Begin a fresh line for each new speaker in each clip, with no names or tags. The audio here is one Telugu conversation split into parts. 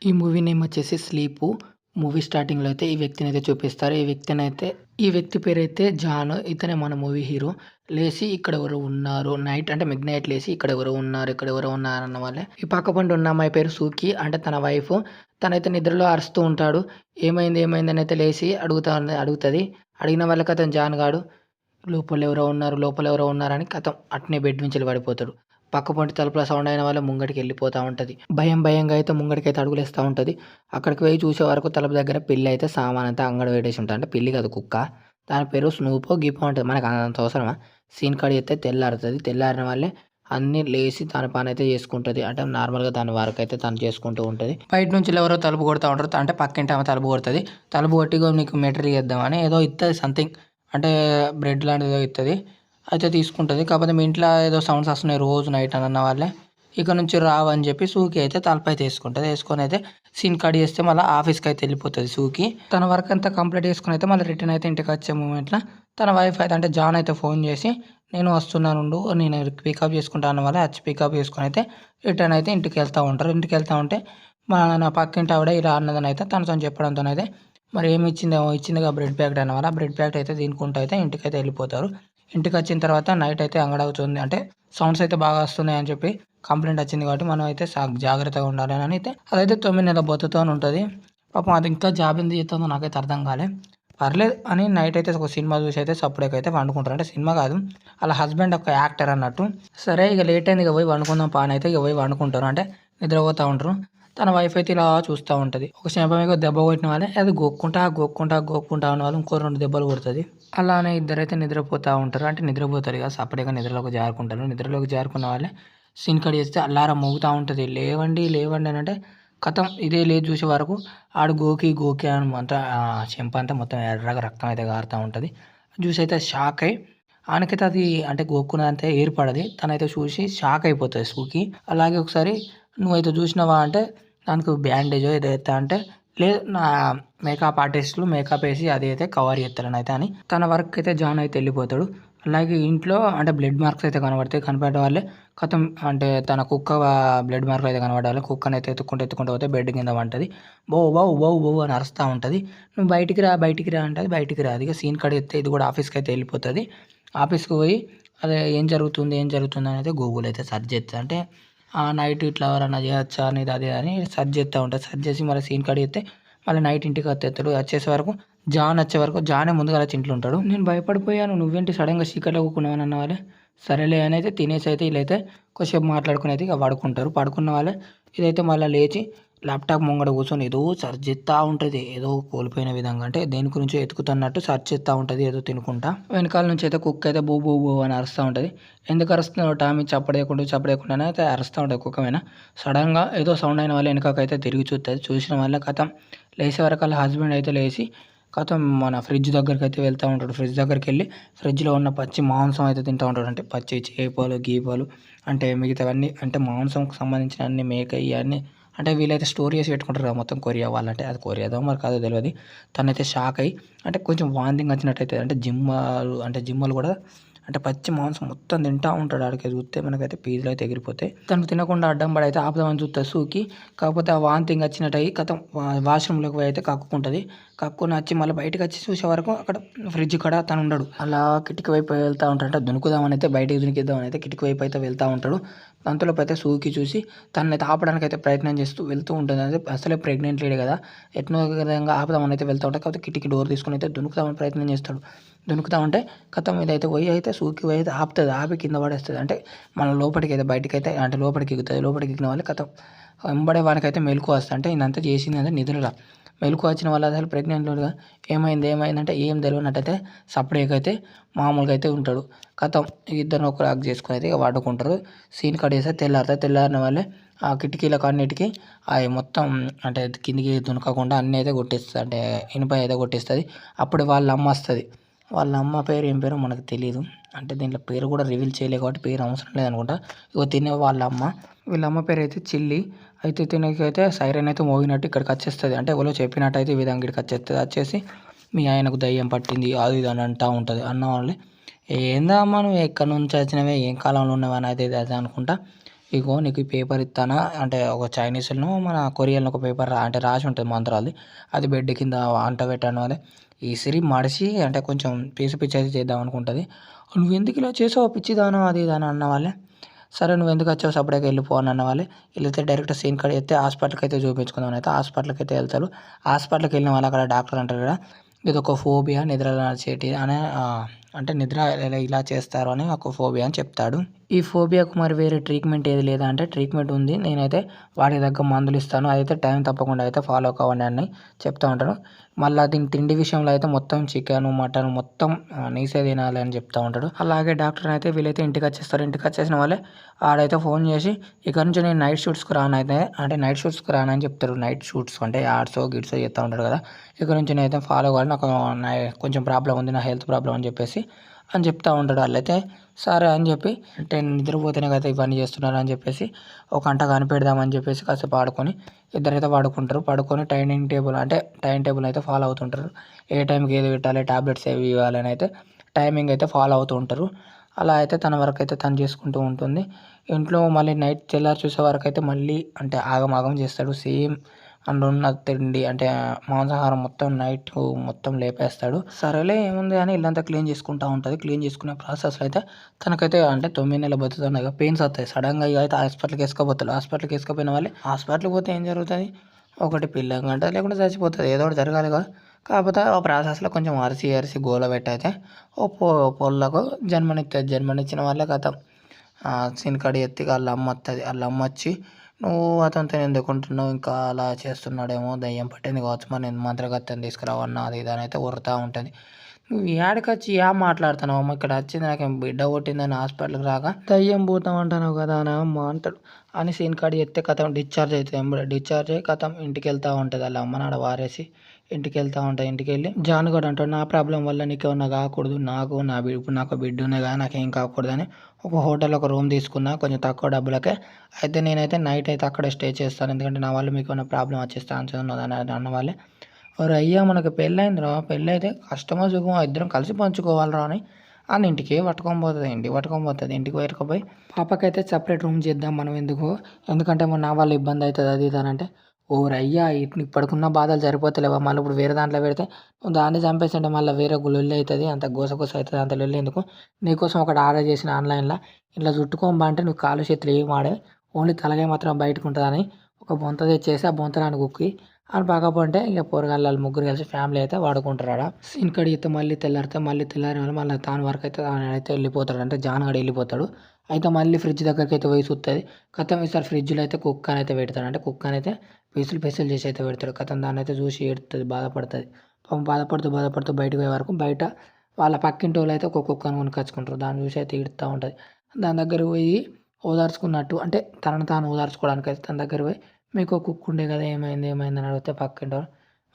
ఈ మూవీ నేమ్ వచ్చేసి 'స్లీపు'. మూవీ స్టార్టింగ్‌లో అయితే ఈ వ్యక్తినైతే చూపిస్తారు. ఈ వ్యక్తి పేరైతే జాన్. ఇతనే మన మూవీ హీరో. లేసి ఇక్కడెవరో ఉన్నారు. నైట్ అంటే మిడ్‌నైట్ లేసి ఇక్కడెవరో ఉన్నారన్న వాళ్ళే. ఈ పక్క పంట ఉన్న అమ్మాయి పేరు సూకి. అంటే తన వైఫ్. తనైతే నిద్రలో అరుస్తూ ఉంటాడు. ఏమైందనైతే లేసి అడుగుతది. అడిగిన వాళ్ళకి అతను జాన్ గాడు లోపలెవరో ఉన్నారని ఖతం అట్నే బెడ్ మించెల్లి పడిపోతాడు. పక్క పొంటి తలుపుల సౌండ్ అయిన వల్ల ముంగటికెళ్ళిపోతా ఉంటది. భయంగా అయితే ముంగటికైతే అడుగులేస్తా ఉంటది. అక్కడికి పోయి చూసే వరకు తలుపు దగ్గర పిల్లయితే సామానంతా అంగడ పెట్టేసి ఉంటది. అంటే పిల్లి కాదు కుక్క. దాని పేరు స్నూపో, గీపో ఉంటది. మనకు అంత అవసరమా? సీన్ కాడ చేస్తే తెల్లారుతది. తెల్లారిన వాళ్ళే అన్నీ లేసి తన పనైతే చేసుకుంటది. అంటే నార్మల్‌గా దాని వర్కయితే తను చేసుకుంటూ ఉంటది. బయట నుంచి ఎవరో తలుపు కొడతా ఉంటారు. అంటే పక్కింటి ఆమె తలుపు కొడతది. తలుపు కొట్టి ఇగో నీకు మెటీరియల్ ఇద్దామని ఏదో ఇత్తది సంథింగ్. అంటే బ్రెడ్ లాంటిది ఏదో ఇత్తది. అయితే తీసుకుంటది. కాకపోతే మీ ఇంట్లో ఏదో సౌండ్స్ వస్తున్నాయి రోజు నైట్ అని అన్న వాళ్ళే ఇక నుంచి రావని చెప్పి సూకి అయితే తలపైతే వేసుకుంటది. వేసుకొని అయితే సీన్ కట్ చేస్తే మళ్ళీ ఆఫీస్కి అయితే వెళ్ళిపోతుంది సూకి. తన వర్క్ అంతా కంప్లీట్ చేసుకుని అయితే మళ్ళీ రిటర్న్ అయితే ఇంటికి వచ్చే మూమెంట్లో తన వైఫ్ అయితే అంటే జాన్ అయితే ఫోన్ చేసి నేను వస్తున్నాను, నేను పికప్ చేసుకుంటాను వల్ల వచ్చి పికప్ చేసుకుని అయితే రిటర్న్ అయితే ఇంటికి వెళ్తూ ఉంటారు. ఇంటికి వెళ్తూ ఉంటే నా పక్కింటి ఆవిడ ఇలా అన్నదని అయితే తనతో చెప్పడంతో అయితే మరి ఏమి ఇచ్చిందిగా బ్రెడ్ ప్యాకెట్ అన్న వల్ల బ్రెడ్ ప్యాకెట్ అయితే తినుకుంటూ అయితే ఇంటికైతే వెళ్ళిపోతారు. ఇంటికి వచ్చిన తర్వాత నైట్ అయితే అంగడవుతుంది. అంటే సౌండ్స్ అయితే బాగా వస్తున్నాయి అని చెప్పి కంప్లైంట్ వచ్చింది కాబట్టి మనం అయితే జాగ్రత్తగా ఉండాలి అని అయితే అదైతే 9 నెలల బొత్తుతో ఉంటుంది. పాపం అది ఇంకా జాబ్ ఎందుకు చేస్తుందో నాకైతే అర్థం కాలే. పర్లేదు అని నైట్ అయితే ఒక సినిమా చూసి అయితే సప్పుడైతే వండుకుంటారు. అంటే సినిమా కాదు, వాళ్ళ హస్బెండ్ ఒక యాక్టర్ అన్నట్టు. సరే ఇక లేట్ అయింది, ఇక పోయి వండుకుందాం పాన అయితే ఇక పోయి వండుకుంటారు. అంటే నిద్రపోతూ ఉంటారు. తన వైఫ్ అయితే ఇలా చూస్తూ ఉంటుంది. ఒక చెంప మీద దెబ్బ కొట్టిన వాళ్ళే అది గోక్కుంటా ఉన్న వాళ్ళు ఇంకో 2 దెబ్బలు కొడుతుంది. అలానే ఇద్దరైతే నిద్రపోతూ ఉంటారు. అంటే నిద్రపోతారు ఇక సపరేట్గా నిద్రలోకి జారుకుంటారు. నిద్రలోకి జారుకున్న వాళ్ళే సీన్ కట్ చేస్తే అల్లారం మోగుతూ ఉంటుంది. లేవండి అని అంటే కథం ఇదే లేదు చూసే వరకు ఆడు గోకి అని అంతా చెంప అంతా మొత్తం ఎర్రగా రక్తం అయితే కారుతూ ఉంటుంది. చూసి అయితే షాక్ అయ్యి ఆనకైతే అది అంటే గోక్కున్నదంతా ఏర్పడది. తనైతే చూసి షాక్ అయిపోతుంది సూకి. అలాగే ఒకసారి నువ్వైతే చూసినావా అంటే దానికి బ్యాండేజో ఏదో ఎత్తా అంటే లేదు నా మేకప్ ఆర్టిస్టులు మేకప్ వేసి అది అయితే కవర్ చేస్తారని అయితే అని తన వర్క్ అయితే జాన్ అయితే వెళ్ళిపోతాడు. అలాగే ఇంట్లో అంటే బ్లడ్ మార్క్స్ అయితే కనబడతాయి. కనపడే వాళ్ళే కథం అంటే తన కుక్క బ్లడ్ మార్కులు అయితే కనబడాలి. కుక్కని అయితే ఎత్తుకుంటూ పోతే బెడ్ కింద వంటది. బౌ అని అరుస్తూ ఉంటుంది. నువ్వు బయటికి రా అంటే బయటికి రాదు. ఇక సీన్ కడిగితే ఇది కూడా ఆఫీస్కి అయితే వెళ్ళిపోతుంది. ఆఫీస్కి పోయి అదే ఏం జరుగుతుంది అని అయితే గూగుల్ అయితే సెర్చ్ చేస్తుంది. అంటే నైట్ ఇట్లా ఎవరన్నా చేయొచ్చా అనేది అదే అని సెర్చ్ చేస్తూ ఉంటుంది. సెర్చ్ చేసి మళ్ళీ సీన్ కడిగితే మళ్ళీ నైట్ ఇంటికి వచ్చేస్తాడు. వచ్చేసే వరకు జానే ముందుగా వచ్చి ఇంట్లో ఉంటాడు. నేను భయపడిపోయాను, నువ్వేంటి సడన్గా చీకట్లో కూకున్నావని అన్న వాళ్ళే సరేలే అని అయితే తినేసి అయితే వీళ్ళైతే కొద్దిసేపు మాట్లాడుకుని అయితే ఇక పడుకుంటారు. పడుకున్న వాళ్ళే ఇదైతే మళ్ళీ లేచి ల్యాప్టాప్ ముంగడ కూర్చొని ఏదో సెర్చ్ చేస్తూ ఉంటుంది. ఏదో కోల్పోయిన విధంగా అంటే దేని గురించో ఎతుకుతున్నట్టు సెర్చ్ చేస్తూ ఉంటుంది. ఏదో తినుకుంటా వెనకాల నుంచి అయితే కుక్క అయితే బూ అని అరుస్తూ ఉంటుంది. ఎందుకు అరుస్తున్నావు టామీ చప్పడేయకుండానే అయితే అరుస్తూ ఉంటుంది కుక్క మీద. సడన్గా ఏదో సౌండ్ అయిన వాళ్ళు వెనకకైతే తిరిగి చూస్తుంది. చూసిన వాళ్ళ కథం లేసే వరకు వాళ్ళ హస్బెండ్ అయితే లేచి కథం మన ఫ్రిడ్జ్ దగ్గరికి అయితే వెళ్తూ ఉంటాడు. ఫ్రిడ్జ్ దగ్గరికి వెళ్ళి ఫ్రిడ్జ్లో ఉన్న పచ్చి మాంసం అయితే తింటూ ఉంటాడు. అంటే పచ్చి చేపలు గీపలు అంటే మిగతావన్నీ అంటే మాంసంకి సంబంధించిన అన్ని మేక ఇవన్నీ అంటే వీళ్ళైతే స్టోర్ చేసి పెట్టుకుంటారు కదా మొత్తం కొరియా వాళ్ళంటే అది కొరియాదో మరి కాదో తెలియదు. తనైతే షాక్ అయ్యి అంటే కొంచెం వాంతింగ్ వచ్చినట్టయితే అంటే జిమ్మలు కూడా అంటే పచ్చి మాంసం మొత్తం తింటూ ఉంటాడు. ఆడికి చూస్తే మనకైతే పీజులు అయితే ఎగిరిపోతాయి. తనకు తినకుండా అడ్డం పడి అయితే ఆపుదామని చూస్తుంది సూకి. కాకపోతే ఆ వాంతింగ్ వచ్చినట్టు అయ్యి కథం వాష్రూమ్లోకి పోయి అయితే కక్కుకుంటుంది. కక్కుని వచ్చి మళ్ళీ బయటకు వచ్చి చూసే వరకు అక్కడ ఫ్రిడ్జ్ కాడ తను ఉండడు. అలా కిటికీ వైపు వెళ్తూ ఉంటాడు. అంటే దునుకుదామని అయితే బయటికి దునికిద్దామని అయితే కిటికీ వైపు అయితే వెళ్తూ ఉంటాడు. అంతలోపు అయితే సూకి చూసి తనైతే ఆపడానికి అయితే ప్రయత్నం చేస్తూ వెళ్తూ ఉంటుంది. అంటే అసలే ప్రెగ్నెంట్ లేడు కదా, ఎట్నో విధంగా ఆపుదామని అయితే వెళ్తూ ఉంటాడు. కాకపోతే కిటికీ డోర్ తీసుకుని అయితే దునుకుదామని ప్రయత్నం చేస్తాడు. దునుకుతా ఉంటే కథం ఇదైతే పోయి అయితే సూకి పోయి అయితే ఆపుతుంది. ఆపి కింద పడేస్తుంది. అంటే మన లోపలికి అయితే బయటికి అయితే అంటే లోపలికి ఎక్కుతుంది. లోపలికి ఎక్కిన వాళ్ళు కథం వెంబడే వానికైతే మెలకు వస్తుంది. అంటే ఇదంతా చేసింది అంటే నిద్రలా మెలకు వచ్చిన వాళ్ళు అసలు ప్రెగ్నెంట్గా ఏమైందంటే ఏం తెలియనట్టయితే సపరేట్గా అయితే మామూలుగా అయితే ఉంటాడు. కథం ఇద్దరు ఒక లాక్ చేసుకుని అయితే ఇక వాడుకుంటారు. సీన్ కట్ చేస్తే తెల్లారిన వాళ్ళే ఆ కిటికీలకు అన్నిటికీ అవి మొత్తం అంటే కిందికి దునకకుండా అన్నీ అయితే కొట్టేస్తుంది. అంటే ఇనుప అయితే కొట్టేస్తుంది. అప్పుడు వాళ్ళ అమ్మ వస్తుంది. వాళ్ళ అమ్మ పేరు ఏం పేరో మనకు తెలియదు. అంటే దీంట్లో పేరు కూడా రివీల్ చేయలేదు కాబట్టి పేరు అవసరం లేదనుకుంటా. ఇగో తినే వాళ్ళ అమ్మ, వీళ్ళ అమ్మ పేరు అయితే చిల్లి. అయితే తినకైతే సైరన్ అయితే మోగినట్టు ఇక్కడికి వచ్చేస్తుంది. అంటే ఎవరో చెప్పినట్టు అయితే ఈ విధంగా ఇక్కడికి వచ్చేస్తుంది. వచ్చేసి మీ ఆయనకు దయ్యం పట్టింది అది ఇది అని అంటూ ఉంటుంది. అన్న వాళ్ళే ఏందా అమ్మ నువ్వు ఎక్కడి నుంచి వచ్చినవే ఏం కాలంలో ఉన్నావు అని అయితే అది అనుకుంటా ఇగో నీకు ఈ పేపర్ ఇస్తానా అంటే ఒక చైనీస్‌లో మన కొరియన్‌లో ఒక పేపర్ అంటే రాసి ఉంటుంది మంత్రాలది. అది బెడ్ కింద అంట పెట్టాను అని ఇసిరి మడిసి అంటే కొంచెం పీసు పిచ్చి చేద్దాం అనుకుంటది. "నువ్వెందుకు ఇలా చేసావు పిచ్చిదానా" అది ఇది అని అన్న వాళ్ళే. సరే నువ్వెందుకొచ్చావు సప్పుడేక వెళ్ళిపో అని అన్న వాళ్ళే. ఈళ్ళైతే డైరెక్ట్ సీన్ కట్ చేస్తే హాస్పిటల్‌కైతే చూపించుకుందామని అయితే హాస్పిటల్‌కైతే వెళ్తారు. హాస్పిటల్‌కి వెళ్ళిన వాళ్ళు అక్కడ డాక్టర్ అంటారు కదా! ఇదొక ఫోబియా నిద్రనాచేటి అనే అంటే నిద్ర ఇలా చేస్తారు అని ఒక ఫోబియా అని చెప్తాడు. ఈ ఫోబియాకు మరి వేరే ట్రీట్మెంట్ ఏది లేదా అంటే ట్రీట్మెంట్ ఉంది. నేనైతే వాటికి తగ్గ మందులు ఇస్తాను. అదైతే టైం తప్పకుండా అయితే ఫాలో కావండి అని చెప్తా ఉంటాడు. మళ్ళా దీని తిండి విషయంలో అయితే మొత్తం చికెను, మటను మొత్తం నీసే తినాలి అని చెప్తా ఉంటాడు. అలాగే డాక్టర్ అయితే వీళ్ళైతే ఇంటికొచ్చేస్తారు. ఇంటికొచ్చేసిన వాళ్ళే ఆడైతే ఫోన్ చేసి ఇక నుంచి నేను నైట్ షూట్స్‌కి రానైతే అంటే నైట్ షూట్స్‌కి రానని చెప్తారు. నైట్ షూట్స్ అంటే యాడ్సో, గిడ్సో చేస్తా ఉంటాడు కదా! ఇక నుంచి నేనైతే ఫాలో కావాలి. నాకు కొంచెం ప్రాబ్లమ్ ఉంది. నా హెల్త్ ప్రాబ్లమ్ అని చెప్పేసి అని చెప్తా ఉంటాడు. ఆళ్ళైతే సరే అని చెప్పి అంటే నిద్రపోతేనే కదా ఇవన్నీ చేస్తున్నారు అని చెప్పేసి ఒక గంట కనిపెడదామని చెప్పేసి కాసేపు ఆడుకొని ఇద్దరైతే పడుకుంటారు. పడుకొని టైం టేబుల్ అయితే ఫాలో అవుతుంటారు. ఏ టైంకి ఏది పెట్టాలి, టాబ్లెట్స్ ఏవి ఇవ్వాలి అని అయితే టైమింగ్ అయితే ఫాలో అవుతూ ఉంటారు. అలా అయితే తన వరకైతే తను చేసుకుంటూ ఉంటుంది. ఇంట్లో మళ్ళీ నైట్ తెల్లారి చూసే వరకైతే మళ్ళీ అంటే ఆగమాగం చేస్తాడు. సేమ్ అందులో తిండి అంటే మాంసాహారం మొత్తం నైటు మొత్తం లేపేస్తాడు. సరేలే ఏముంది అని ఇల్లంతా క్లీన్ చేసుకుంటా ఉంటది. క్లీన్ చేసుకునే ప్రాసెస్‌లో అయితే తనకైతే అంటే 9 నెలల బతుకుతుండగా పెయిన్స్ వస్తాయి. సడెన్‌గా ఇగ అయితే హాస్పిటల్‌కి ఏసుకపోతారు. హాస్పిటల్‌కి ఏసుకపోయిన వాళ్ళే హాస్పిటల్‌కి పోతే ఏం జరుగుతది? ఒకటి పిల్లం కంటది లేకుంటే చచ్చిపోతది. ఏదో ఒకటి జరగాలి కదా! కాకపోతే ఆ ప్రాసెస్‌లో కొంచెం అరిసి, అరిసి గోల పెట్టయితే ఓ పొల్లకు జన్మనిత్తది. జన్మనిచ్చిన వాళ్ళే ఖతం సీన్ కట్ చేత్తే ఇగ ఆళ్ళ అమ్మొత్తది. ఆళ్ళ అమ్మొచ్చి "నువ్వు అతనితోని ఎందుకుంటున్నావు? ఇంకా అలా చేస్తున్నాడేమో దెయ్యం పట్టింది కావచ్చు. మరి నేను మంత్రగత్తెని తీసుకురావన్నా" అది ఇది అని అయితే ఒర్రుతా ఉంటది. "నువ్వు యాడికొచ్చి ఏం మాట్లాడుతున్నావమ్మ? ఇక్కడ వచ్చింది నాకేం బిడ్డ పుట్టిందని హాస్పిటల్‌కి రాక దయ్యం భూతం అంటున్నావు కదా అని అమ్మ" అంటాడు. అని సీన్ కట్ చేత్తే ఖతం డిశ్చార్జ్ అయితది ఎంబడే. డిశ్చార్జ్ అయ్యి ఖతం ఇంటికెళ్తా ఉంటది. ఆళ్ళ అమ్మని ఆడ పారేసి ఇంటికెళ్తా ఉంటది. ఇంటికెళ్ళి జానుగాడు అంటాడు "నా ప్రాబ్లమ్ వల్ల నీకేమన్నా కాకూడదు. నాకు నా ఇప్పుడు నాకు బిడ్డ ఉన్నది కదా! నాకేం కాకూడదని ఒక హోటల్‌లో ఒక రూమ్ తీసుకున్నా కొంచెం తక్కువ డబ్బులకే. అయితే నేనైతే నైట్ అయితే అక్కడే స్టే చేస్తాను. ఎందుకంటే నా వల్ల మీకేమన్నా ప్రాబ్లమ్ వచ్చే ఛాన్స్ ఉన్నదని" అన్న వాళ్ళే "ఒరేయ్ అయ్యా మనకు పెళ్ళయిందిరా. పెళ్ళైతే కష్టమో సుఖమో ఇద్దరం కలిసి పంచుకోవాలిరా" అని ఆళ్ళ ఇంటికి పట్టుకొని పోతది. ఇంటికి పట్టుకొని పోతది. ఇంటికి పట్టుకపోయి పాపకైతే సెపరేట్ రూమ్ చేద్దాం మనం ఎందుకు? ఎందుకంటే నా వల్ల ఇబ్బంది అయితది అది ఇది అని అంటే ఓరయ్యా! ఇప్పటికున్న బాధలు సరిపోతలేవా? మళ్ళీ ఇప్పుడు వేరే దాంట్లో పెడితే నువ్వు దాన్ని చంపేస్తుంటే మళ్ళీ వేరే లొల్లి అయితది. అంత గోస అయితది. అంత లొల్లి ఎందుకు? నీకోసం ఒకటి ఆర్డర్ చేసిన ఆన్‌లైన్‌ల ఇట్లా చుట్టుకోమా అంటే నువ్వు కాళ్ళు చేతులు ఏమి వాడవు. ఓన్లీ తలకాయ మాత్రం బయటకు ఉంటదని ఒక బొంత తెచ్చేసి ఆ బొంతలో కుక్కి అని పక్కపోంటే ఇక పోరగాళ్ళు ఆళ్ళు ముగ్గురు కలిసి ఫ్యామిలీ అయితే వాడుకుంటారు ఆడ. సీన్ కడిగితే మళ్ళీ తెల్లారితే మళ్ళీ తెల్లారి మళ్ళీ తాను వరకైతే తానైతే వెళ్ళిపోతాడు. అంటే జాన్ గాడు వెళ్ళిపోతాడు. అయితే మళ్ళీ ఫ్రిడ్జ్ దగ్గరికైతే పోయి చూత్తది. ఖతం ఈసారి ఫ్రిడ్జ్‌లో అయితే కుక్క అని అయితే పెడతాడు. అంటే కుక్కనైతే పీసులు పీసులు చేసి అయితే పెడతాడు. ఖతం దాన్నైతే చూసి ఏడుత్తది, బాధపడతది. పాపం బాధపడుతూ బయటకి పోయే వరకు బయట వాళ్ళ పక్కింటోళ్ళైతే ఒక కుక్కని కొనుక్కొచ్చుకుంటారు. దాన్ని చూసి అయితే ఏడుత్తా ఉంటది. దాని దగ్గరికి పోయి ఓదార్చుకున్నట్టు అంటే తనను తాను ఓదార్చుకోవడానికైతే తన దగ్గరికి పోయి "మీకో కుక్క ఉండే కదా ఏమైంది? ఏమైంది?" అని అడిగితే పక్కింటోళ్ళు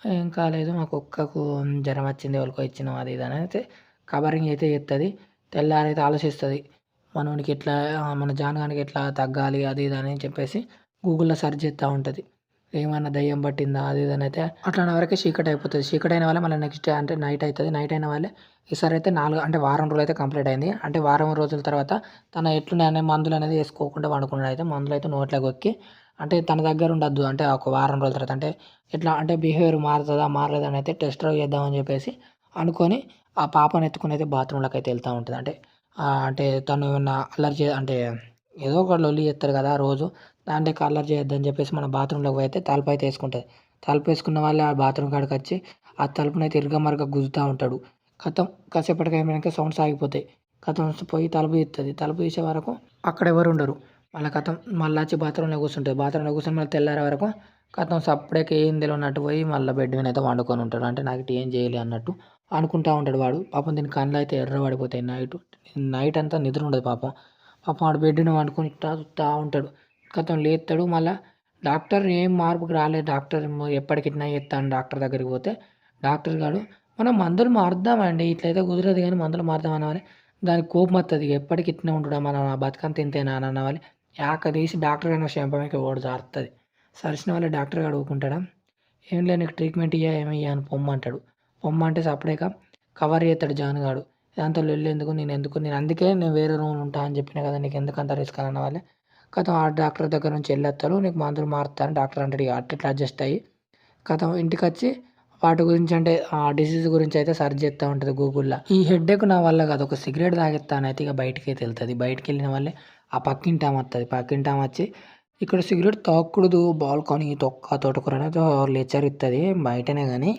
"ఏం కాలేదు మా కుక్కకు జ్వరం వచ్చింది ఎవరికో ఇచ్చినాం" అది ఇది అని అయితే కవరింగ్ అయితే చేత్తది. తెల్లారైతే ఆలోచిస్తది. మనోనికి ఎట్లా మన జాన్ గానికి ఎట్లా తగ్గాలి అది ఇది అని చెప్పేసి గూగుల్‌లో సెర్చ్ చేత్తా ఉంటది. ఏమన్నా దెయ్యం పట్టిందా అది ఇది అని అయితే అట్లాంటి వరకే చీకటి అయిపోతది. చీకటి అయిన వల్లే మళ్ళీ నెక్స్ట్ డే అంటే నైట్ అయితది. నైట్ అయిన వాళ్ళే ఈసారి అయితే అంటే వారం రోజులైతే కంప్లీట్ అయింది. అంటే వారం రోజుల తర్వాత తను ఎట్లున్నాయనే మందులు అనేది ఏసుకోకుండా పండుకున్నాడు. అయితే మందులైతే నోట్లోకి ఎక్కి అంటే తన దగ్గర ఉండొద్దు. అంటే ఒక వారం రోజుల తర్వాత అంటే ఎట్లా అంటే బిహేవియర్ మారుతదా? మారలేదా? అని అయితే టెస్ట్ డ్రైవ్ చేద్దామని చెప్పేసి అనుకోని ఆ పాపని ఎత్తుకొని అయితే బాత్రూమ్‌లోకైతే వెళ్తా ఉంటది. అంటే తను ఏమన్నా అల్లరి అంటే ఏదో ఒక లొల్లి చేస్తారు కదా! రోజు. దాంట్లోకి అల్లరి చేయొద్దని చెప్పేసి మన బాత్రూమ్‌లోకి పోయితే తలుపైతే ఏసుకుంటది. తలుపేసుకున్న వాళ్ళే ఆ బాత్రూమ్ కాడికొచ్చి ఆ తలుపునైతే ఇరగమరగ గుద్దుతా ఉంటాడు. ఖతం కాసేపటికి అయిపోయినాక సౌండ్స్ ఆగిపోతాయి. ఖతం పోయి తలుపు తీత్తది. తలుపు తీసే వరకు అక్కడ ఎవరు ఉండరు. మళ్ళా ఖతం మళ్ళొచ్చి బాత్రూమ్‌లో కూర్చుంటది. బాత్రూమ్‌లో కూర్చొని మళ్ళీ తెల్లారే వరకు ఖతం సప్పుడేక ఏం తెలవనట్టు పోయి మళ్ళా బెడ్ మీద అయితే పండుకొని ఉంటాడు. అంటే నాకిటు ఏం చేయలే అన్నట్టు అనుకుంటా ఉంటాడు వాడు. పాపం దీని కళ్ళైతే ఎర్ర పడిపోతాయి నైట్ అంతా నిద్ర ఉండదు పాపం. పాపం ఆడు బెడ్ మీద పండుకొని ఇట్టా చూత్తా ఉంటాడు. ఖతం లేత్తడు మళ్ళా డాక్టర్ ఏం మార్పుకి రాలేదు. డాక్టర్ ఎప్పటికి ఇట్నే చేత్తాండు డాక్టర్ దగ్గరికి పోతే డాక్టర్ గాడు మనం మందులు మారుద్దామండి. ఇట్లయితే కుదరదు గానీ మందులు మారుదాం అనాలి. దానికి కోపం వత్తది. ఎప్పటికి ఇట్నే ఉండుడా మనం బతుకంతా ఇంతేనా అని అనాలి. యాక తీసి డాక్టర్ గాని చెంప ఒకటి జారుతది. సరిసిన వాళ్ళ డాక్టర్ గాడు ఊకుంటాడా? "ఏం లే నీకు ట్రీట్మెంట్ ఏమియ్య" అని పొమ్మంటాడు. పొమ్మంటే సప్పుడేక కవర్ చేత్తాడు జాన్ గాడు. "ఇదంతా లొల్లెందుకు నేను అందుకే నేను వేరే రూమ్‌లో ఉంటా అని చెప్పినా కదా! నీకెందుకు అంత రిస్క్" అని అన్న వాళ్ళే కథం ఆ డాక్టర్ దగ్గర నుంచి వెళ్ళొస్తారు, నీకు మందులు మారుతాను డాక్టర్ అంటాడు. ఇక అట్లా అడ్జస్ట్ అయ్యి కథం ఇంటికొచ్చి వాటి గురించి అంటే ఆ డిసీజ్ గురించి అయితే సెర్చ్ చేస్తూ ఉంటుంది గూగుల్‌లో. ఈ హెడ్‌ఏక్ నా వల్ల కాదు, ఒక సిగరెట్ తాగేత్తానైతే ఇక బయటికైతే వెళ్తది. బయటికెళ్ళిన వల్లే ఆ పక్కింటామె వత్తది. పక్కింటామె వచ్చి ఇక్కడ సిగరెట్ తాగకూడదు బాల్కనీ తొక్క తోటకూర అనేది లెక్చర్ ఇత్తది బయటనే గానీ,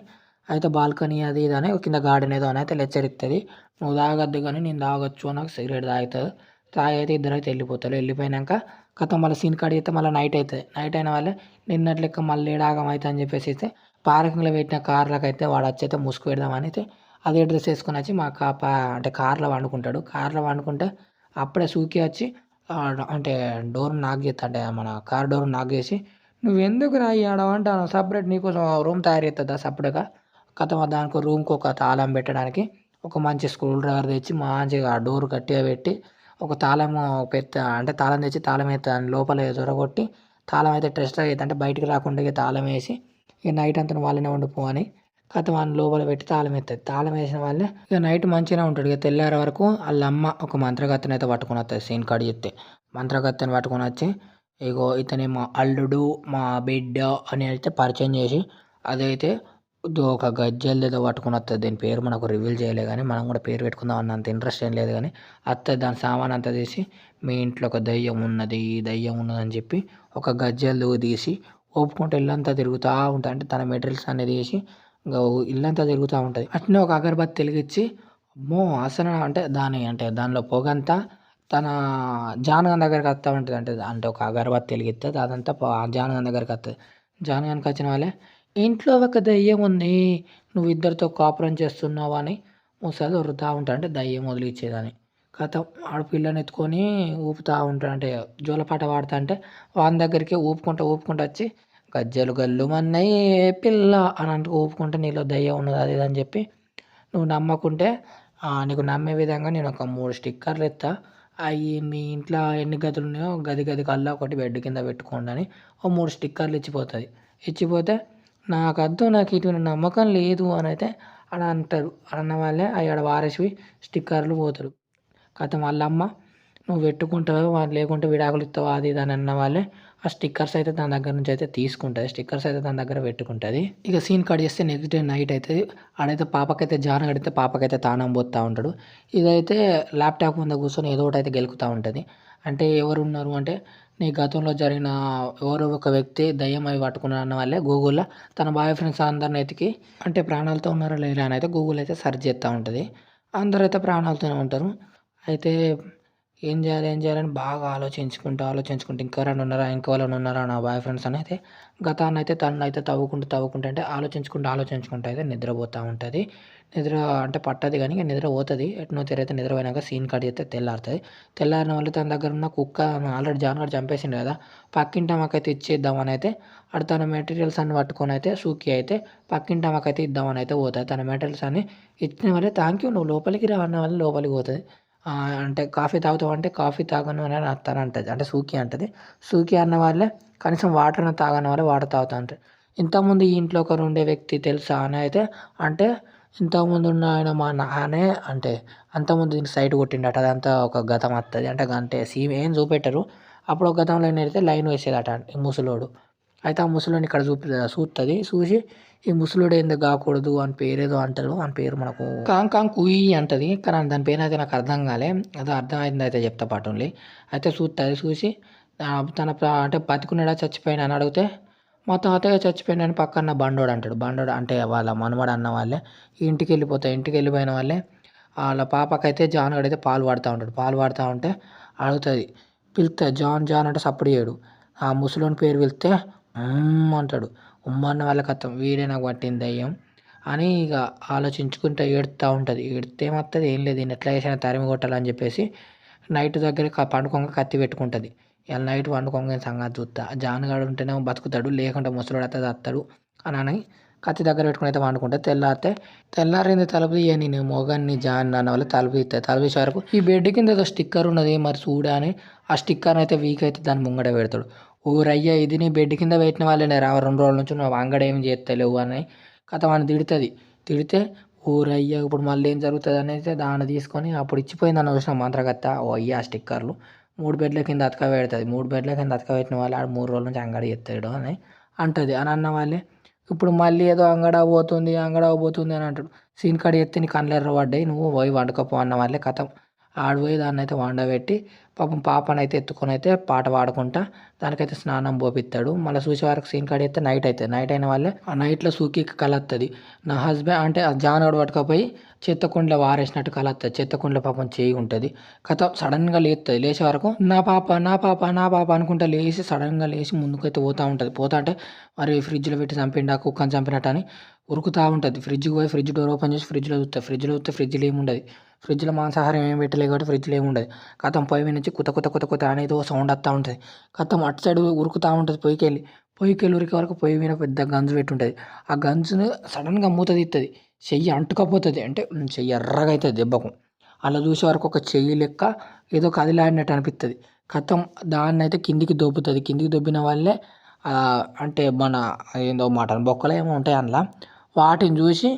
అయితే బాల్కనీ అది ఇది అని కింద గార్డెన్ ఏదో అని అయితే లెక్చర్ ఇత్తది. నువ్వు తాగొద్దు గానీ నేను తాగొచ్చు నాకు సిగరెట్ తాగుతుంది. తాగైతే ఇద్దరైతే వెళ్ళిపోతారు. వెళ్ళిపోయినాక ఖతం మళ్ళీ సీన్ కట్ చేస్తే మళ్ళీ నైట్ అవుతుంది. నైట్ అయిన వాళ్ళే నిన్నటి లెక్క మళ్ళీ ఏడ ఆగమైతే అని చెప్పేసి అయితే పార్కింగ్‌లో పెట్టిన కార్లకైతే వాడొచ్చైతే ముసుగు పెడదామని అయితే అదే డ్రెస్ వేసుకొని వచ్చి మా అంటే కార్‌లో పండుకుంటాడు. కార్‌లో పండుకుంటే అప్పుడే సూకి వచ్చి అంటే డోర్ నాక్ చేస్తా అంటే మన కార్ డోర్ నాక్ చేసి "నువ్వెందుకురా ఈడ పంటావు సపరేట్ నీకోసం రూమ్ తయారు చేస్తుందా సపరేట్‌గా" ఖతం దానికి రూమ్‌కి ఒక తాళం పెట్టడానికి ఒక మంచి స్క్రూ డ్రైవర్ తెచ్చి మంచిగా ఆ డోర్ గట్టిగా పెట్టి ఒక తాళము అంటే తాళం తెచ్చి తాళం అయితే దాని లోపల చొరగొట్టి తాళం అయితే టెస్ట్‌గా అయితే అంటే బయటికి రాకుండా ఇక తాళం వేసి ఇక నైట్ అంతా వాళ్ళనే ఉండిపో అని కథం వాడిని లోపల పెట్టి తాళం ఎత్తది. తాళం వేసిన వాళ్ళే ఇక నైట్ మంచిగానే ఉంటాడు. ఇక తెల్లారే వరకు వాళ్ళ అమ్మ ఒక మంత్రగత్తెని అయితే పట్టుకొని వస్తుంది. సీన్ కాడ చెప్తే మంత్రగత్తెని పట్టుకొని వచ్చి ఇగో ఇతని మా అల్లుడు మా బిడ్డ అని అయితే పరిచయం చేసి అదైతే ఒక గజ్జెలది ఏదో పట్టుకొని వస్తుంది. దీని పేరు మనకు రివీల్ చేయలే కానీ మనం కూడా పేరు పెట్టుకుందాం అన్నంత ఇంట్రెస్ట్ ఏం లేదు కానీ వస్తుంది. దాని సామాన్ అంతా తీసి మీ ఇంట్లో ఒక దయ్యం ఉన్నది దయ్యం ఉన్నది అని చెప్పి ఒక గజ్జెలు తీసి ఊపుకుంటూ ఇల్లంతా తిరుగుతూ ఉంటుంది. అంటే తన మెటీరియల్స్ అన్నీ తీసి ఇంకా ఇల్లంతా తిరుగుతూ ఉంటుంది. అట్నే ఒక అగరబత్తి వెలిగించి అమ్మో అసలు అంటే అంటే దానిలో పొగంతా తన జానగన్ దగ్గరికి వస్తూ ఉంటుంది. అంటే ఒక అగరబత్తి వెలిగిస్తుంది అదంతా జానగన్ దగ్గరికి వస్తుంది. జానగన్కి వచ్చిన వాళ్ళే ఇంట్లో ఒక దయ్యం ఉంది నువ్వు ఇద్దరితో కాపురం చేస్తున్నావు అని ముసలి వరుతూ ఉంటాడు. అంటే దయ్యం వదిలిచ్చేదని కథం ఆడ పిల్లని ఎత్తుకొని ఊపుతూ ఉంటాడు. అంటే జోలపాట పాడుతా అంటే వాని దగ్గరికి ఊపుకుంటూ ఊపుకుంటూ వచ్చి గజ్జలు గల్లుమన్నాయి పిల్ల అని అంటూ ఊపుకుంటే నీలో దయ్యం ఉన్నది అది ఇది అని చెప్పి నువ్వు నమ్మకుంటే నీకు నమ్మే విధంగా నేను ఒక 3 స్టిక్కర్లు ఇస్తా. అవి మీ ఇంట్లో ఎన్ని గదులు ఉన్నాయో గది గది కల్లా ఒకటి బెడ్ కింద పెట్టుకోండి అని ఓ 3 స్టిక్కర్లు ఇచ్చిపోతుంది. ఇచ్చిపోతే నాకొద్దు నాకు ఇటువంటి నమ్మకం లేదు అని అయితే అని అంటారు. అన్న వాళ్ళే అవి ఆడ వారేసి స్టిక్కర్లు పోతారు. కథం వాళ్ళమ్మ నువ్వు పెట్టుకుంటావు లేకుంటే విడాకులు ఇస్తావా అది ఇది అని అన్న వాళ్ళే ఆ స్టిక్కర్స్ అయితే దాని దగ్గర నుంచి అయితే తీసుకుంటుంది. స్టిక్కర్స్ అయితే దాని దగ్గర పెట్టుకుంటుంది. ఇక సీన్ కట్ చేస్తే నెక్స్ట్ డే నైట్ అవుతుంది. ఆడైతే పాపకైతే జాన కడితే పాపకైతే తానం పోతూ ఉంటాడు. ఇదైతే ల్యాప్టాప్ ముందు కూర్చొని ఏదో ఒకటి అయితే గెలుకుతూ ఉంటుంది. అంటే ఎవరు ఉన్నారు అంటే నీ గతంలో జరిగిన ఎవరో ఒక వ్యక్తి దయ్యం అవి పట్టుకున్నాడు అన్న వాళ్ళే గూగుల్లో తన బాయ్ ఫ్రెండ్స్ అందరిని ఎతికి అంటే ప్రాణాలతో ఉన్నారా లేరా అని అయితే గూగుల్ అయితే సెర్చ్ చేస్తూ ఉంటుంది. అందరూ అయితే ప్రాణాలతోనే ఉంటారు. అయితే ఏం చేయాలి ఏం చేయాలని బాగా ఆలోచించుకుంటూ ఇంకా ఎవరైనా ఉన్నారా ఇంకెవరైనా ఉన్నారా నా బాయ్ ఫ్రెండ్స్ అని అయితే గతాన్ని అయితే తననైతే తవ్వుకుంటూ అంటే ఆలోచించుకుంటూ అయితే నిద్రపోతూ ఉంటుంది. నిద్ర అంటే పట్టదు కానీ ఇక నిద్ర పోతుంది. ఎట్నో తీరైతే నిద్రపోయినాక సీన్ కట్ చేస్తే తెల్లారుతుంది. తెల్లారిన వాళ్ళు తన దగ్గర ఉన్న కుక్క ఆల్రెడీ జాన్గడ్ చంపేసిండు కదా పక్కింటి ఆమెకైతే ఇచ్చేద్దామని అయితే అటు తన మెటీరియల్స్ అన్ని పట్టుకొని అయితే సూకి అయితే పక్కింటి ఆమెకైతే ఇద్దామని అయితే పోతుంది. తన మెటీరియల్స్ అన్ని ఇచ్చిన వల్లే థ్యాంక్ యూ నువ్వు లోపలికి రా అన్న వల్ల లోపలికి పోతుంది. అంటే కాఫీ తాగుతావా అంటే కాఫీ తాగను అని అంటది. అంటే సూకి అంటది. సూకి అన్న వాళ్ళే కనీసం వాటర్ అన్నా తాగని వాళ్ళే వాటర్ తాగుతా ఉంటారు. ఇంతకుముందు ఈ ఇంట్లో ఒకరు ఉండే వ్యక్తి తెలుసా అని అయితే అంటే ఇంతకుముందు ఉన్న ఆయన మా నాన్నే అంటే అంతకుముందు దీనికి సైట్ కొట్టిండట. అదంతా ఒక గతం వస్తుంది. అంటే సీన్ ఏం చూపెట్టరు. అప్పుడు ఒక గతంలో ఏంటంటే లైన్ వేసేదట ఈ ముసలోడు. అయితే ఆ ముసలోడిని ఇక్కడ చూస్తుంది. చూసి ఈ ముసలోడు ఎందుకు కాకూడదు అని పేరేదో అంటారు. అని పేరు మనకు కాంగ్ కాంగ్ కుయి అంటది. కానీ దాని పేరు అయితే నాకు అర్థం కాలే. అదో అర్థమైంది అయితే చెప్తా పాటుండి. అయితే చూస్తుంది. చూసి తన అంటే బతికున్నాడా చచ్చిపోయినా అని అడిగితే మా తాతయ్య చచ్చిపోయినని పక్కన బండోడు అంటాడు. బండోడు అంటే వాళ్ళ మనవడు అన్న వాళ్ళే ఇంటికి వెళ్ళిపోతాయి. ఇంటికి వెళ్ళిపోయిన వాళ్ళే వాళ్ళ పాపకైతే జాన్ గడైతే పాలు పడుతూ ఉంటాడు. పాలు పడుతూ ఉంటే అడుగుతుంది పిలుస్తుంది జాన్ జాన్ అంటే సప్పుడు చేయడు. ఆ ముసలోని పేరు పిలిస్తే అంటాడు. అన్న వాళ్ళ కథం వీడే నాకు పట్టింది దయ్యం అని ఇక ఆలోచించుకుంటూ ఏడుస్తూ ఉంటుంది. ఏడితే ఏమవుతుంది ఏం లేదు దీన్ని ఎట్లా చేసినా తరిమి కొట్టాలని చెప్పేసి నైట్ దగ్గర పండుకోంగ కత్తి పెట్టుకుంటుంది. ఇలా నైట్ పండుకోంగ సంగతి చూస్తా జానగాడు ఉంటేనే బతుకుతాడు లేకుంటే ముసలోడు అయితే చస్తాడు అని కత్తి దగ్గర పెట్టుకుని అయితే వండుకుంటే తెల్లారింది తలుపు తీయ నేను మొగాన్ని జాన్ అన్న వాళ్ళు తలుపు తీస్తాయి. తలుపు తీసే వరకు ఈ బెడ్ కింద ఏదో స్టిక్కర్ ఉన్నది మరి చూడా అని ఆ స్టిక్కర్ అయితే వీక్ అయితే దాన్ని ముంగడ పెడతాడు. ఊరయ్యా ఇది నీ బెడ్ కింద పెట్టిన వాళ్ళే రా 2 రోజుల నుంచి నువ్వు అంగడి ఏం చేస్తలేవు అని కథ వాడిని తిడుతుంది. తిడితే ఊరయ్యా ఇప్పుడు మళ్ళీ ఏం జరుగుతుంది అనేది దాన్ని తీసుకొని అప్పుడు ఇచ్చిపోయింది అన్న చూసిన మంత్రగత్త ఓ అయ్యా స్టిక్కర్లు 3 బెడ్ల కింద అతకబెడుతుంది. 3 బెడ్ల కింద అతకబెట్టిన వాళ్ళు ఆడు 3 రోజుల నుంచి అంగడి చేస్తాడు అని అంటది. అని అన్న వాళ్ళే ఇప్పుడు మళ్ళీ ఏదో అంగడా పోతుంది అని అంటాడు. సీన్ కాడ చెప్తే నీ కళ్ళు ఎర్రబడ్డాయి నువ్వు పోయి వండుకోపో అన్న వాళ్ళే కథం. ఆడు పోయి దాన్నైతే వండబెట్టి పాపం పాపనైతే ఎత్తుకొని అయితే పాట పాడుకుంటా దానికైతే స్నానం పోపిస్తాడు. మళ్ళీ చూసే వరకు సీన్ కాడ అయితే నైట్ అవుతుంది. నైట్ అయిన వాళ్ళే ఆ నైట్లో సూకీకి కల వస్తుంది. నా హస్బెండ్ అంటే ఆ జానోడు పట్టుకపోయి చెత్తకుండలో వారేసినట్టు కల వస్తుంది. చెత్తకుండలో పాపం చేయి ఉంటుంది. కథ సడన్గా లేస్తుంది. లేచే వరకు నా పాప నా పాప నా పాప అనుకుంటా లేచి సడన్గా లేచి ముందుకైతే పోతూ ఉంటుంది. పోతా అంటే మరి ఫ్రిడ్జ్లో పెట్టి చంపిండా కుక్కని చంపినట్టు అని ఉరుకుతూ ఉంటుంది. ఫ్రిడ్జ్కి పోయి ఫ్రిడ్జ్ డోర్ ఓపెన్ చేసి ఫ్రిడ్జ్లో చూస్తే ఫ్రిడ్జ్లో ఏముండదు. ఫ్రిడ్జ్లో మాంసాహారం ఏం పెట్టలేదు కాబట్టి ఫ్రిడ్జ్లో ఏముండదు. కథం పొయ్యి మీద నుంచి కుత అనేది ఓ సౌండ్ వస్తూ ఉంటుంది. కథం అటు సైడ్ ఉరుకుతూ ఉంటుంది. పొయ్యికెళ్ళి ఉరికే వరకు పొయ్యి మీద పెద్ద గంజు పెట్టి ఉంటుంది. ఆ గంజుని సడన్గా మూత తీస్తుంది. చెయ్యి అంటుకపోతుంది. అంటే చెయ్యి ఎర్రగా అవుతుంది దెబ్బకు. అలా చూసే వరకు ఒక చెయ్యి లెక్క ఏదో కదిలాడినట్టు అనిపిస్తుంది. కథం దాన్ని అయితే కిందికి దొబ్బుతుంది. కిందికి దొబ్బిన వాళ్ళే అంటే మన ఏందో మటన్ బొక్కలు ఏమో ఉంటాయి అందులో. వాటిని చూసి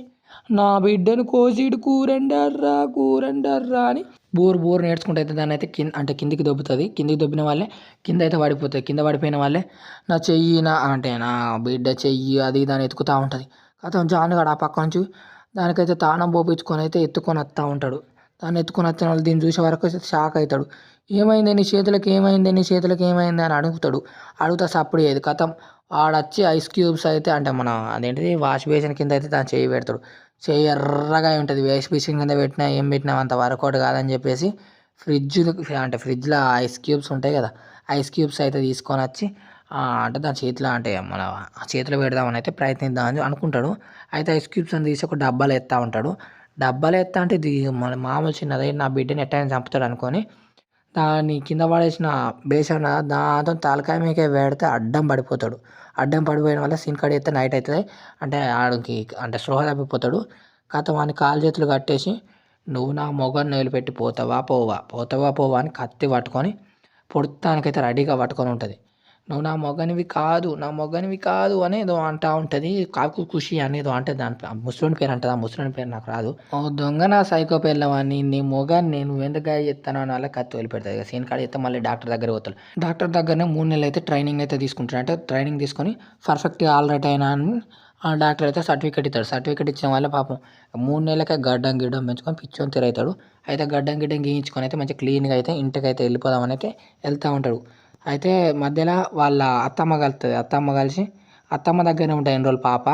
నా బిడ్డను కోసిడు కూరండర్రా అని బోరు నేర్చుకుంటే అయితే దాన్ని అయితే అంటే కిందికి దొబ్బుతుంది. కిందికి దొబ్బిన వాళ్ళే కింద అయితే పడిపోతుంది. కింద పడిపోయిన వాళ్ళే నా చెయ్యి నా బిడ్డ చెయ్యి అది దాన్ని ఎత్తుకుతూ ఉంటుంది. కథం జానుగాడు ఆ పక్క నుంచి దానికైతే తాళం పోపించుకొని అయితే ఎత్తుకొని వస్తూ ఉంటాడు. దాన్ని ఎత్తుకొని వచ్చిన వాళ్ళు దీన్ని చూసే వరకు షాక్ అవుతాడు. ఏమైంది నీ చేతులకి ఏమైంది అని అడుగుతాడు. అడుగుతా సప్పుడు ఏది కథం ఆడొచ్చి ఐస్ క్యూబ్స్ అయితే అంటే మన అదేంటిది వాష్ బేసిన్ కింద అయితే దాన్ని చేయి పెడతాడు. చెయ్యి ఎర్రగా ఉంటుంది. వాష్ బేసిన్ కింద పెట్టినా ఏం పెట్టినా అంత వర్కౌట్ కాదని చెప్పేసి ఫ్రిడ్జ్లో ఐస్ క్యూబ్స్ ఉంటాయి కదా, ఐస్ క్యూబ్స్ అయితే తీసుకొని వచ్చి అంటే దాని చేతిలో అంటే మన చేతిలో పెడదామని అయితే ప్రయత్నిద్దామని అనుకుంటాడు. అయితే ఐస్ క్యూబ్స్ అని తీసి ఒక డబ్బాలో ఎత్తా ఉంటాడు. డబ్బాలో ఎత్తా అంటే ఇది మన మామూలు చిన్నది నా బిడ్డని ఎట్టయినా చంపుతాడు అనుకొని దాన్ని కింద పడేసిన బేసన్ దాంతో తలకాయ మీకే పెడితే అడ్డం పడిపోతాడు. అడ్డం పడిపోయిన వల్ల సీన్ కాడ అయితే నైట్ అవుతుంది. అంటే ఆడికి అంటే స్పృహ తప్పిపోతాడు. కథం వాని కాలు చేతులు కట్టేసి నువ్వు నా మొగన్ని వదిలిపెట్టి పోతావా అని కత్తి పట్టుకొని పొడతానికైతే రెడీగా పట్టుకొని ఉంటుంది. నువ్వు నా మొగనివి కాదు అని ఏదో అంటూ ఉంటుంది. కాకు ఖుషి అనేదో అంటే దాని ముసలోని పేరు అంటుంది. ఆ ముసలోని పేరు నాకు రాదు. ఓ దొంగ నా సైకో పిల్లవాడిని నీ మొగాన్ని నువ్వు ఎందుకు చెప్తాను అని వాళ్ళ కత్తి వదిలిపెడతాయి. ఇక సీన్ కాడ చెప్తే మళ్ళీ డాక్టర్ దగ్గర పోతాడు. డాక్టర్ దగ్గరనే 3 నెలలు అయితే ట్రైనింగ్ అయితే తీసుకుంటాడు. అంటే ట్రైనింగ్ తీసుకొని పర్ఫెక్ట్గా ఆల్రైట్ అయినా అని ఆ డాక్టర్ అయితే సర్టిఫికేట్ ఇస్తాడు. సర్టిఫికేట్ ఇచ్చిన వల్ల పాపం 3 నెలలకే గడ్డం గిడ్డం పెంచుకొని పిచ్చోని తిరుగుతాడు. అయితే గడ్డం గిడ్డం గీయించుకొని అయితే మంచిగా క్లీన్గా అయితే ఇంటికి అయితే వెళ్ళిపోదామని అయితే వెళ్తూ ఉంటాడు. అయితే మధ్యలో వాళ్ళ అత్తమ్మ కలుస్తుంది. అత్తమ్మ కలిసి అత్తమ్మ దగ్గరనే ఉంటుంది ఎన్ని రోజులు పాప.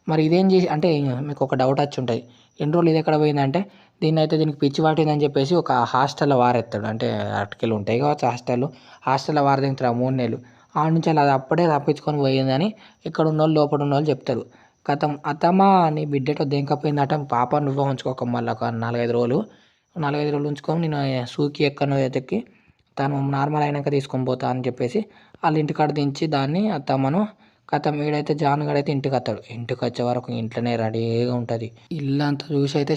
మరి ఇదేం చేసి అంటే మీకు ఒక డౌట్ వచ్చి ఉంటుంది. ఎన్ని రోజులు ఇది ఎక్కడ పోయిందంటే దీనికి పిచ్చి పట్టిందని చెప్పేసి ఒక హాస్టల్లో వారెత్తాడు. అంటే అటుకెళ్ళి ఉంటాయి కావచ్చు హాస్టల్లో వారదింటారు ఆ 3 నెలలు. ఆ నుంచి అలా అది అప్పుడే తప్పించుకొని పోయిందని ఇక్కడ ఉన్నోళ్ళు లోపల ఉన్నోళ్ళు చెప్తారు. కథం అత్తమ్మ నీ బిడ్డతో దేనికపోయిందట పాప నువ్వే ఉంచుకోక మళ్ళీ ఒక 4-5 రోజులు ఉంచుకొని నేను సూకి ఎక్కనో ఎత్తికి తను నార్మల్ అయినాక తీసుకొని పోతా అని చెప్పేసి వాళ్ళ ఇంటికాడ దించి దాన్ని అత్తమ్మను కథం వీడైతే జానుగాడైతే ఇంటికి వస్తాడు. ఇంటికి వచ్చే వరకు ఇంట్లోనే రెడీగా ఉంటుంది. ఇల్లంతా చూసి అయితే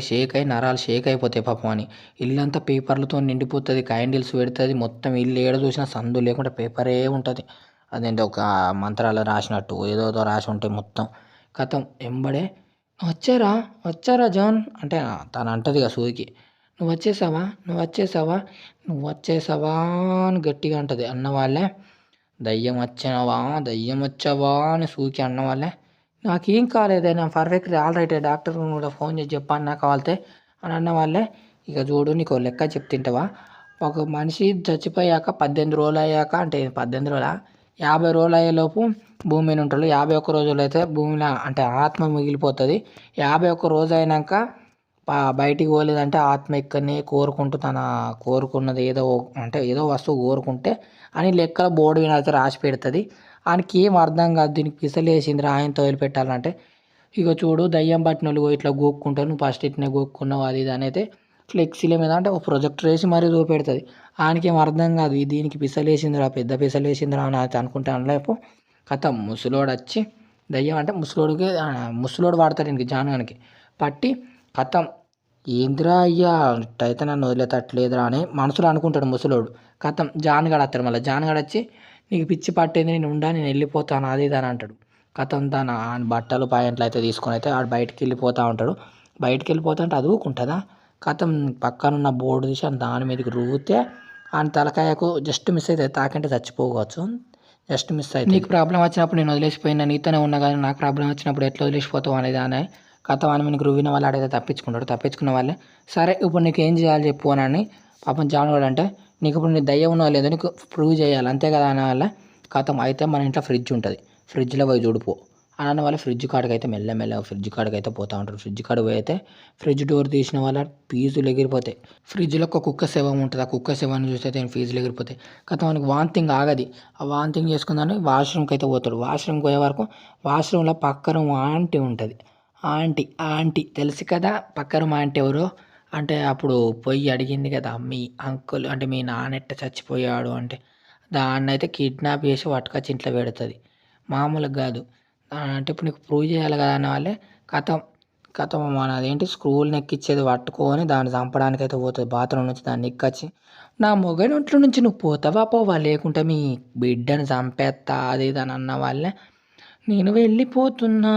షేక్ అయి నరాలు షేక్ అయిపోతాయి పాపం అని. ఇల్లంతా పేపర్లతో నిండిపోతుంది. క్యాండిల్స్ పెడుతుంది. మొత్తం ఇల్లు ఏడ చూసినా సందు లేకుండా పేపరే ఉంటుంది. అదేంటి ఒక మంత్రాలు రాసినట్టు ఏదో రాసి ఉంటాయి మొత్తం. కథం ఎంబడే వచ్చారా జాన్ అంటే తను అంటది ఇక సూకి నువ్వు వచ్చేసావా అని గట్టిగా అంటుంది. అన్న వాళ్ళే దయ్యం వచ్చావా అని సూకి అన్న వాళ్ళే నాకేం కాలేదే నేను పర్ఫెక్ట్ ఆల్రైట్ డాక్టర్ కూడా ఫోన్ చేసి చెప్పాను నాకు కావాలితే అని అన్న వాళ్ళే ఇక చూడు నీకు లెక్క చెప్తుంటావా ఒక మనిషి చచ్చిపోయాక 18 రోజులు అయ్యాక అంటే 18 రోజుల 50 రోజులు అయ్యేలోపు భూమి మీద ఉంటాడు. 51 రోజులు అయితే భూమిలో అంటే ఆత్మ మిగిలిపోతుంది. 51 రోజు అయినాక బయటికి పోలేదంటే ఆత్మ ఇక్కడనే కోరుకుంటూ తన కోరుకున్నది ఏదో వస్తువు కోరుకుంటే అని లెక్కల బోర్డు మీద అయితే రాసి పెడుతుంది. ఆయనకి ఏం అర్థం కాదు. దీనికి పిసలేసింది ఆయనతో వదిలిపెట్టాలంటే ఇక చూడు దయ్యం పట్టిన వాళ్ళు ఇట్లా గోక్కుంటారు నువ్వు ఫస్ట్ ఇట్నే గోక్కున్నావు అది ఇది అనేది ఫ్లెక్సీల మీద అంటే ఒక ప్రొజెక్టర్ వేసి మరీ చూపెడుతుంది. ఆయనకి ఏం అర్థం కాదు దీనికి పిసలేసిందిరా పెద్ద పిసలేసిందిరా అని అయితే అనుకుంటాను. లేపు కథ ముసలోడు వచ్చి దయ్యం అంటే ముసలోడు వాడతాడు ఇంక జానుగానికి పట్టి కథం ఏందిరా అయ్యా ఇట్టయితే నన్ను వదిలేటట్లేదురా అని మనసులో అనుకుంటాడు ముసలోడు. కథం జానుగాడు వస్తాడు. మళ్ళీ జానుగాడు వచ్చి నీకు పిచ్చి పట్టేది నేను నేను వెళ్ళిపోతాను అది ఇది అని అంటాడు. కథం తన బట్టలు పాయింట్లు అయితే తీసుకొని అయితే ఆడు బయటికి వెళ్ళిపోతూ ఉంటాడు. బయటికి వెళ్ళిపోతా అంటే అది ఊకుంటుందా కథం పక్కనున్న బోర్డు తీసి దాని మీదకి రువ్వితే ఆ తలకాయకు జస్ట్ మిస్ అయితే తాకంటే చచ్చిపోవచ్చు. జస్ట్ మిస్ అయితే నీకు ప్రాబ్లం వచ్చినప్పుడు నేను వదిలేసిపోయినా నీతోనే ఉన్నా కానీ నాకు ప్రాబ్లం వచ్చినప్పుడు ఎట్లా వదిలేసిపోతావు అనేది అనే కథ అని నీకు రువ్విన వాళ్ళు ఆడైతే తప్పించుకుంటాడు. తప్పించుకున్న వాళ్ళే సరే ఇప్పుడు నీకు ఏం చేయాలి చెప్పు అని పాపం జానుగాడు అంటే నీకు ఇప్పుడు నీ దయ్యం ఉన్నదో లేదో నీకు ప్రూవ్ చేయాలి అంతే కదా అనే వల్ల కథం అయితే మన ఇంట్లో ఫ్రిడ్జ్ ఉంటుంది, ఫ్రిడ్జ్లో పోయి చూడిపో అన్న వాళ్ళ ఫ్రిడ్జ్ కాడికి అయితే మెల్లమెల్లగా ఫ్రిడ్జ్ కాడికి అయితే పోతూ ఉంటారు. ఫ్రిడ్జ్ కాడికి పోయి అయితే ఫ్రిడ్జ్ డోర్ తీసిన వాళ్ళ ఫీజులు ఎగిరిపోతాయి. ఫ్రిడ్జ్లో ఒక కుక్క శవం ఉంటుంది, ఆ కుక్క శవాన్ని చూస్తే అయితే ఫీజులు ఎగిరిపోతాయి. కథం మనకి వాంతింగ్ ఆగది, ఆ వాంతింగ్ చేసుకుందని వాష్రూమ్కి అయితే పోతాడు. వాష్రూమ్కి పోయే వరకు వాష్రూమ్లో పక్కన ఆంటీ ఉంటుంది. ఆంటీ ఆంటీ తెలుసు కదా, పక్కన మా ఆంటీ ఎవరో అంటే అప్పుడు పోయి అడిగింది కదా మీ అంకుల్ అంటే మీ నాన్న ఎట్ట చచ్చిపోయాడు అంటే దాన్ని అయితే కిడ్నాప్ చేసి పట్టుకొచ్చి ఇంట్లో పెడుతుంది. మామూలుగా కాదు అంటే ఇప్పుడు నీకు ప్రూవ్ చేయాలి కదా అన్న వాళ్ళే కథం కథం మన అదేంటి స్క్రూలు ఎక్కిచ్చేది పట్టుకొని దాన్ని చంపడానికి అయితే పోతుంది. బాత్రూమ్ నుంచి దాన్ని ఎక్కొచ్చి నా మొగని ఒంట్లో నుంచి నువ్వు పోతావా పోవా లేకుంటే మీ బిడ్డను చంపేస్తా అది ఇది అని అన్న వాళ్ళే నేను వెళ్ళిపోతున్నా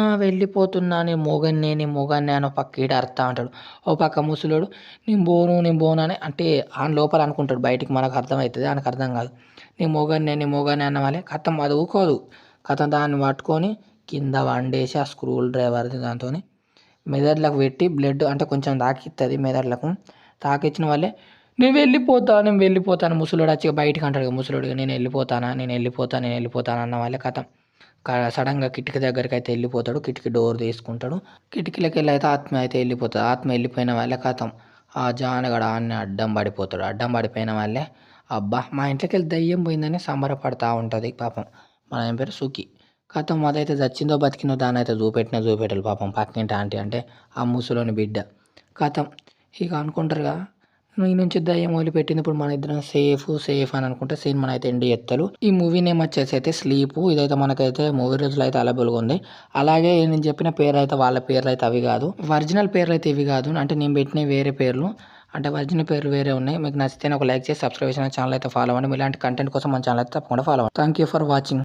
నేను మొగన్ని అని పక్క ఈడ అరుతా అంటాడు. ఓ పక్క ముసలోడు నేను పోను అని అంటే ఆయన లోపల అనుకుంటాడు, బయటికి మనకు అర్థమవుతుంది ఆయనకు అర్థం కాదు. నేను మొగన్ని అన్న వాళ్ళే కథం అది ఊకోదు. కథం దాన్ని పట్టుకొని కింద వండేసి ఆ స్క్రూ డ్రైవర్ది దాంతో మెదడులకు పెట్టి బ్లడ్ అంటే కొంచెం తాకిస్తుంది మెదడులకు. తాకిచ్చిన వాళ్ళే నేను వెళ్ళిపోతాను ముసలోడు వచ్చి బయటికి అంటాడు కదా ముసలోడుగా నేను వెళ్ళిపోతాను అన్న వాళ్ళే కథం సడన్గా కిటికీ దగ్గరికి అయితే వెళ్ళిపోతాడు. కిటికీ డోర్ తీసుకుంటాడు. కిటికీలోకి వెళ్ళి అయితే ఆత్మ అయితే వెళ్ళిపోతుంది. ఆత్మ వెళ్ళిపోయిన వాళ్ళే కథం ఆ జానగడ ఆన్ని అడ్డం పడిపోతాడు. అడ్డం పడిపోయిన వాళ్ళే అబ్బా మా ఇంట్లోకి వెళ్ళి దయ్యం పోయిందని సంబరపడతా ఉంటుంది పాపం. మన ఏం పేరు సుఖి. కథం అదైతే చచ్చిందో బతికిందో దాన్ని అయితే చూపెట్టాలి పాపం పక్కింటి ఆంటీ అంటే ఆ ముసలోని బిడ్డ. కథం ఇక అనుకుంటారుగా ఈ నుంచి దయ్యం వదిలిపెట్టింది ఇప్పుడు మన ఇద్దరం సేఫ్ అని అనుకుంటే సీన్ మన అయితే ఎండి ఎత్తలు. ఈ మూవీ నేమ్ వచ్చేసి అయితే స్లీపు. ఇదైతే మనకైతే మూవీ రోజులు అయితే అవైలబుల్గా ఉంది. అలాగే నేను చెప్పిన పేరు అయితే వాళ్ళ పేర్లు అయితే అవి కాదు, ఒరిజినల్ పేర్లు అయితే ఇవి కాదు. అంటే నేను పెట్టిన వేరే పేర్లు అంటే ఒరిజినల్ పేర్లు వేరే ఉన్నాయి. మీకు నచ్చితే ఒక లైక్ చేసి సబ్స్క్రైబ్ చేసిన ఛానల్ అయితే ఫాలో అవ్వండి. ఇలాంటి కంటెంట్ కోసం మన ఛానల్ అయితే తప్పకుండా ఫాలో అవ్వండి. Thank you for watching.